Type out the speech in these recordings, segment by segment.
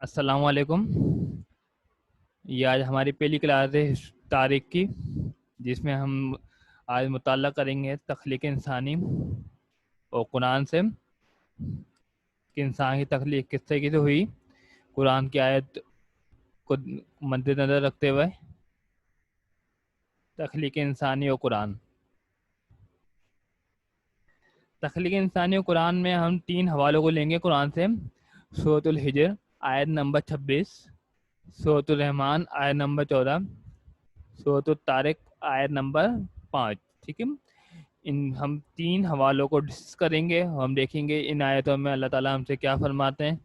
السلام علیکم. یہ آج ہماری پہلی کلاس ہے تاریخ کی، جس میں ہم آج مطالعہ کریں گے تخلیق انسانی اور قرآن سے کہ انسان کی تخلیق کس طریقے سے ہوئی، قرآن کی آیت کو مد نظر رکھتے ہوئے. تخلیق انسانی اور قرآن. تخلیق انسانی اور قرآن میں ہم 3 حوالوں کو لیں گے قرآن سے. سورۃ الحجر آیت نمبر 26، سورۃ الرحمن آیت نمبر 14، سورۃ الطارق آیت نمبر 5. ٹھیک ہے، ہم 3 حوالوں کو ڈسکس کریں گے. ہم دیکھیں گے ان آیتوں میں اللہ تعالیٰ ہم سے کیا فرماتے ہیں.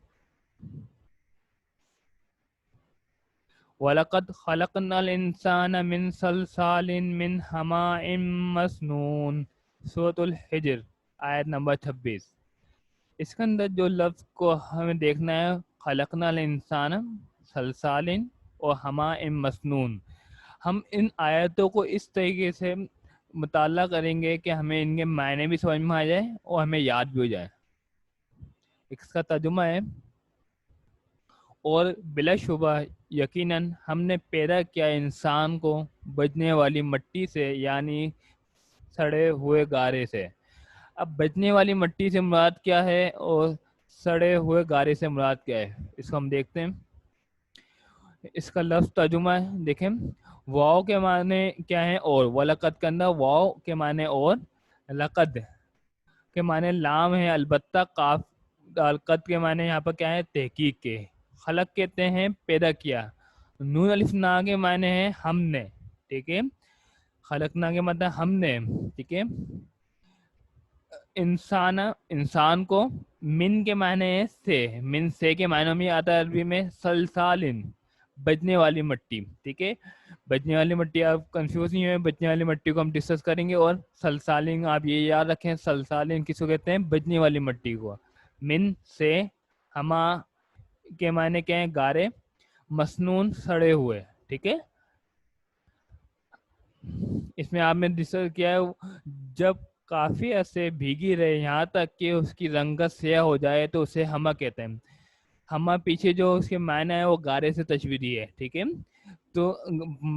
وَلَقَدْ خَلَقْنَا الْإِنسَانَ مِنْ صَلْصَالٍ مِنْ حَمَاءٍ مَسْنُونٍ. سورۃ الحجر آیت نمبر 26. اس کے اندر جو لفظ کو ہمیں دیکھنا ہے، خلقنا الانسان صلصال اور حماء مسنون. ہم ان آیتوں کو اس طریقے سے مطالعہ کریں گے کہ ہمیں ان کے معنی بھی سمجھ میں آ جائے اور ہمیں یاد بھی ہو جائے. اس کا ترجمہ ہے، اور بلا شبہ یقیناً ہم نے پیدا کیا انسان کو بجنے والی مٹی سے، یعنی سڑے ہوئے گارے سے. اب بجنے والی مٹی سے مراد کیا ہے اور سڑے ہوئے گارے سے مراد کیا ہے، اس کو ہم دیکھتے ہیں. اس کا لفظ ترجمہ ہے، دیکھیں. واو کے معنی کیا ہے؟ اور وَلَقَدْ کے اندر واو کے معنی اور، لقد کے معنی لام ہے البتہ، قاف قد کے معنی یہاں پر کیا ہے؟ تحقیق کے. خلق کہتے ہیں پیدا کیا. نون الف نا کے معنی ہے ہم نے. ٹھیک ہے، خلقنا کے مطلب ہم نے. ٹھیک ہے، انسان کو. من کے معنی ہے سے، من سے کے معنی میں آتا ہے عربی میں سلسالن، بجنے والی مٹی. ٹھیک ہے، بجنے والی مٹی، آپ کنفیوز نہیں ہوئے، بجنے والی مٹی کو ہم ڈسکس کریں گے. اور سلسالن آپ یہ یاد رکھیں، سلسالن کس کو کہتے ہیں؟ بجنے والی مٹی کو. من سے، ہما کے معنی کیا ہیں؟ گارے. مسنون سڑے ہوئے. ٹھیک ہے، اس میں آپ نے ڈسکس کیا ہے، جب کافی عرصے بھیگی رہے یہاں تک کہ اس کی رنگت سیاہ ہو جائے تو اسے ہما کہتے ہیں. ہما پیچھے جو اس کے معنی ہے وہ گارے سے تشبیہی ہے. ٹھیک ہے، تو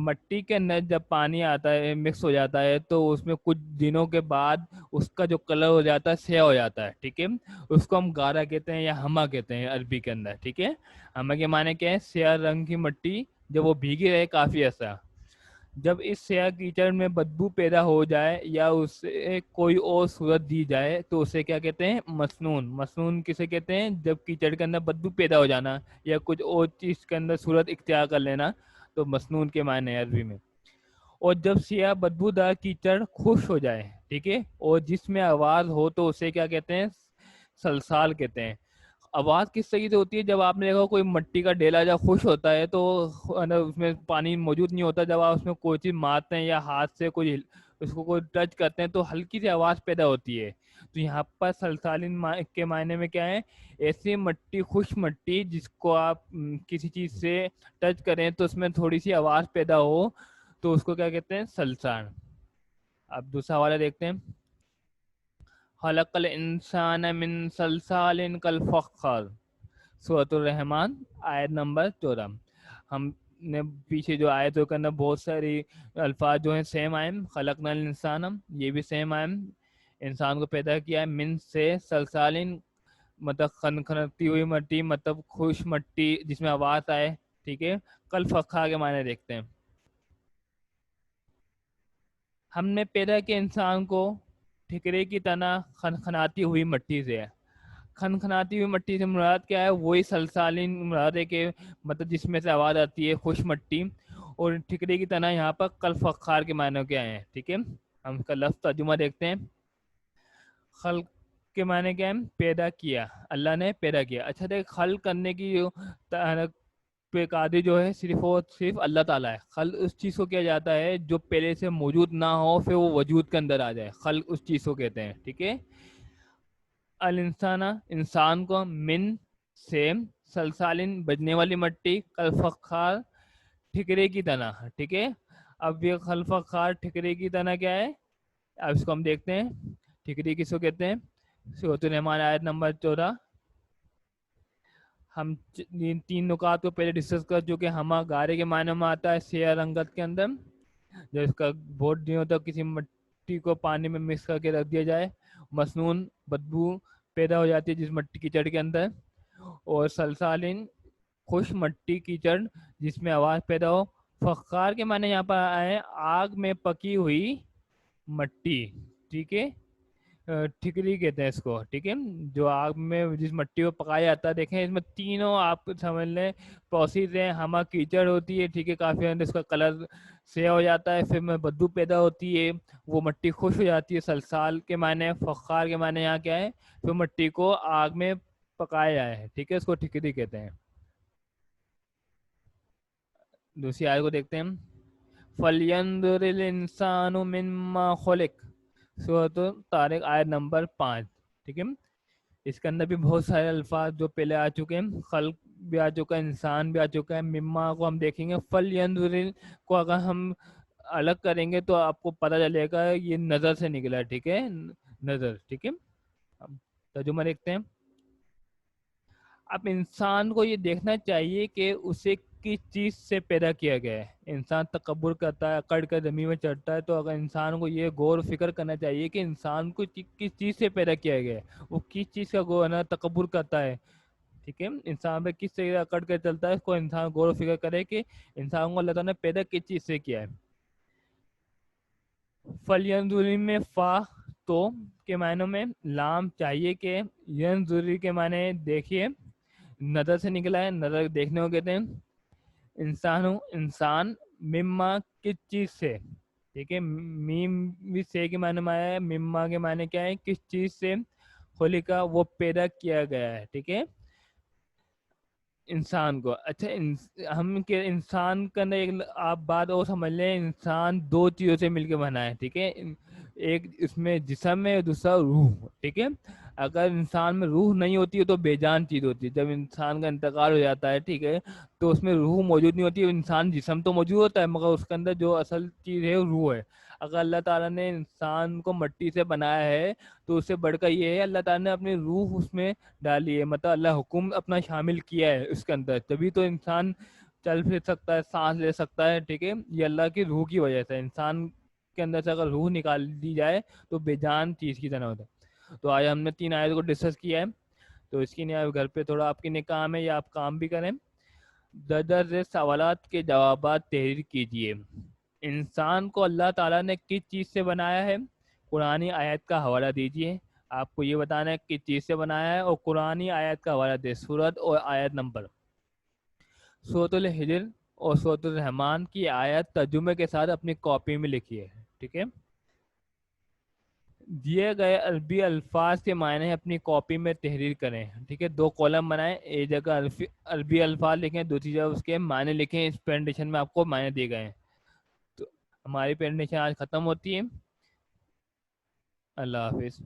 مٹی کے اندر جب پانی آتا ہے، مکس ہو جاتا ہے، تو اس میں کچھ دنوں کے بعد اس کا جو کلر ہو جاتا ہے سیاہ ہو جاتا ہے. ٹھیک ہے، اس کو ہم گارا کہتے ہیں یا ہما کہتے ہیں عربی کے اندر. ٹھیک ہے، ہما کے معنی کیا ہے؟ سیاہ رنگ کی مٹی جب وہ بھیگی رہے کافی عرصہ. جب اس سیاہ کیچڑ میں بدبو پیدا ہو جائے یا اسے کوئی اور صورت دی جائے تو اسے کیا کہتے ہیں؟ مسنون. مسنون کسے کہتے ہیں؟ جب کیچڑ کے اندر بدبو پیدا ہو جانا یا کچھ اور چیز کے اندر صورت اختیار کر لینا تو مسنون کے معنی ہے عربی میں. اور جب سیاہ بدبو دار کیچڑ خشک ہو جائے، ٹھیک ہے، اور جس میں آواز ہو تو اسے کیا کہتے ہیں؟ سلسال کہتے ہیں. آواز کس طریقے سے ہوتی ہے؟ جب آپ نے دیکھا کوئی مٹی کا ڈیلا جب خشک ہوتا ہے تو اس میں پانی موجود نہیں ہوتا، جب آپ اس میں کوئی چیز مارتے ہیں یا ہاتھ سے کوئی اس کو کوئی ٹچ کرتے ہیں تو ہلکی سی آواز پیدا ہوتی ہے. تو یہاں پر سلسالین کے معنی میں کیا ہے؟ ایسی مٹی، خشک مٹی جس کو آپ کسی چیز سے ٹچ کریں تو اس میں تھوڑی سی آواز پیدا ہو تو اس کو کیا کہتے ہیں؟ سلسال. اب دوسرا حوالہ دیکھتے ہیں. خلق الانسان من صلصال کالفخار. سورۃ الرحمن آیت نمبر 14. ہم نے پیچھے جو آیتوں کے اندر بہت ساری الفاظ جو ہیں سیم آئے. خلقنا الانسان، یہ بھی سیم آئے، انسان کو پیدا کیا ہے. من سے، سلسالین مطلب خنخنتی ہوئی مٹی، مطلب خوش مٹی جس میں آواز آئے. ٹھیک ہے، کل فخار کے معنی دیکھتے ہیں. ہم نے پیدا کیا انسان کو ٹھکرے کی طرح خنخناتی ہوئی مٹی سے. کھنکھناتی ہوئی مٹی سے مراد کیا ہے؟ وہی سلسالین مراد ہے کہ مطلب جس میں سے آواز آتی ہے، خوش مٹی. اور ٹھکرے کی طرح یہاں پر کل فخار کے معنی کیا ہیں؟ ٹھیک ہے، ہم اس کا لفظ ترجمہ دیکھتے ہیں. خلق کے معنی کیا ہے؟ پیدا کیا، اللہ نے پیدا کیا. اچھا دیکھ، خلق کرنے کی پہ قادر جو ہے صرف اور صرف اللہ تعالیٰ ہے. خلق اس چیز کو کیا جاتا ہے جو پہلے سے موجود نہ ہو پھر وہ وجود کے اندر آ جائے، خلق اس چیز کو کہتے ہیں. ٹھیک ہے، الانسان انسان کو، من سے، سلسالن بجنے والی مٹی، کالفخار ٹھکرے کی طرح. ٹھیک ہے، اب یہ کالفخار ٹھکرے کی طرح کیا ہے؟ اب اس کو ہم دیکھتے ہیں. ٹھکری کس کو کہتے ہیں؟ سورۃ الرحمن آیت نمبر 14. ہم تین نکات کو پہلے ڈسکس کر چکے. ہما گارے کے معنی میں آتا ہے سیاہ رنگت کے اندر, جو اس کا بہت نہیں ہوتا, کسی مٹی کو پانی میں مکس کر کے رکھ دیا جائے, مسنون بدبو پیدا ہو جاتی ہے جس مٹی کیچڑ کے اندر. اور سلسالین خوش مٹی کیچڑ جس میں آواز پیدا ہو. فخار کے معنی یہاں پر آئے آگ میں پکی ہوئی مٹی, ٹھیک ہے, ٹھکری کہتے ہیں اس کو, ٹھیک ہے, جو آگ میں جس مٹی کو پکایا جاتا ہے. دیکھیں اس میں تینوں آپ سمجھ لیں پروسیس ہیں. ہما کیچڑ ہوتی ہے, ٹھیک ہے, کافی اندر اس کا کلر سیاہ ہو جاتا ہے, پھر میں بدبو پیدا ہوتی ہے, وہ مٹی خوش ہو جاتی ہے. سلسال کے معنی, فخار کے معنی یہاں کیا ہے, پھر مٹی کو آگ میں پکایا جائے ہے, ٹھیک ہے, اس کو ٹھکری کہتے ہیں. دوسری آیت کو دیکھتے ہیں. فَلْيَنْظُرِ الْإِنسَانُ مِمَّا خُلِقَ, سورۃ طارق آیت نمبر 5, ٹھیک ہے. اس کے اندر بھی بہت سارے الفاظ جو پہلے آ چکے ہیں, خلق بھی آ چکا ہے, انسان بھی آ چکا ہے. مما کو ہم دیکھیں گے, فَلْيَنْظُرِ کو اگر ہم الگ کریں گے تو آپ کو پتہ چلے گا یہ نظر سے نکلا ہے, ٹھیک ہے, نظر, ٹھیک ہے. اب ترجمہ دیکھتے ہیں. اب انسان کو یہ دیکھنا چاہیے کہ اسے کس چیز سے پیدا کیا گیا ہے. انسان تکبر کرتا ہے, اکڑ کر زمین میں چڑھتا ہے, تو اگر انسان کو یہ غور و فکر کرنا چاہیے کہ انسان کو کس چیز سے پیدا کیا گیا ہے, وہ کس چیز کا تکبر کرتا ہے, ٹھیک ہے, انسان پہ کس سے اکڑ کر چلتا ہے. اس کو انسان غور و فکر کرے کہ انسان کو اللہ تعالیٰ نے پیدا کس چیز سے کیا ہے. فَلْيَنْظُرِ میں فا تو کے معنوں میں لام چاہیے کہ ینظری کے معنی دیکھیے, نظر سے نکلا ہے, نظر دیکھنے کو کہتے ہیں. انسان مما کس چیز سے, ٹھیک ہے, میم بھی سے کے معنی میں آیا ہے, مما کے معنی کیا ہے, کس چیز سے, خلقہ وہ پیدا کیا گیا ہے, ٹھیک ہے, انسان کو. اچھا ہم کہ انسان کا ایک آپ بات اور سمجھ لیں, انسان دو چیزوں سے مل کے بنا ہے, ٹھیک ہے. ایک اس میں جسم ہے, دوسرا روح, ٹھیک ہے. اگر انسان میں روح نہیں ہوتی ہے تو بے جان چیز ہوتی ہے. جب انسان کا انتقال ہو جاتا ہے, ٹھیک ہے, تو اس میں روح موجود نہیں ہوتی. انسان جسم تو موجود ہوتا ہے مگر اس کے اندر جو اصل چیز ہے وہ روح ہے. اگر اللہ تعالیٰ نے انسان کو مٹی سے بنایا ہے تو اس سے بڑھ کر یہ ہے اللہ تعالیٰ نے اپنی روح اس میں ڈالی ہے, مطلب اللہ حکم اپنا شامل کیا ہے اس کے اندر, تبھی تو انسان چل پھر سکتا ہے, سانس لے سکتا ہے, ٹھیک ہے. یہ اللہ کی روح کی وجہ سے. انسان کے اندر سے اگر روح نکال دی جائے تو بے جان چیز کی طرح ہوتا ہے. تو آج ہم نے 3 آیت کو ڈسکس کیا ہے, تو اس کی نہیں گھر پہ تھوڑا آپ کے لیے کام ہے یا آپ کام بھی کریں. درج سوالات کے جوابات تحریر کیجیے. انسان کو اللہ تعالیٰ نے کس چیز سے بنایا ہے, قرآنی آیت کا حوالہ دیجیے. آپ کو یہ بتانا ہے کس چیز سے بنایا ہے اور قرآنی آیت کا حوالہ دے. سورت اور آیت نمبر. سورۃ الحجر اور سورۃ الرحمن کی آیت ترجمے کے ساتھ اپنی کاپی میں لکھیے, ٹھیک ہے. دیے گئے عربی الفاظ کے معنی اپنی کاپی میں تحریر کریں, ٹھیک ہے. 2 کالم بنائیں, ایک جگہ عربی الفاظ لکھیں, دوسری جگہ اس کے معنی لکھیں. اس پریزنٹیشن میں آپ کو معنی دیے گئے ہیں. تو ہماری پریزنٹیشن آج ختم ہوتی ہے. اللہ حافظ.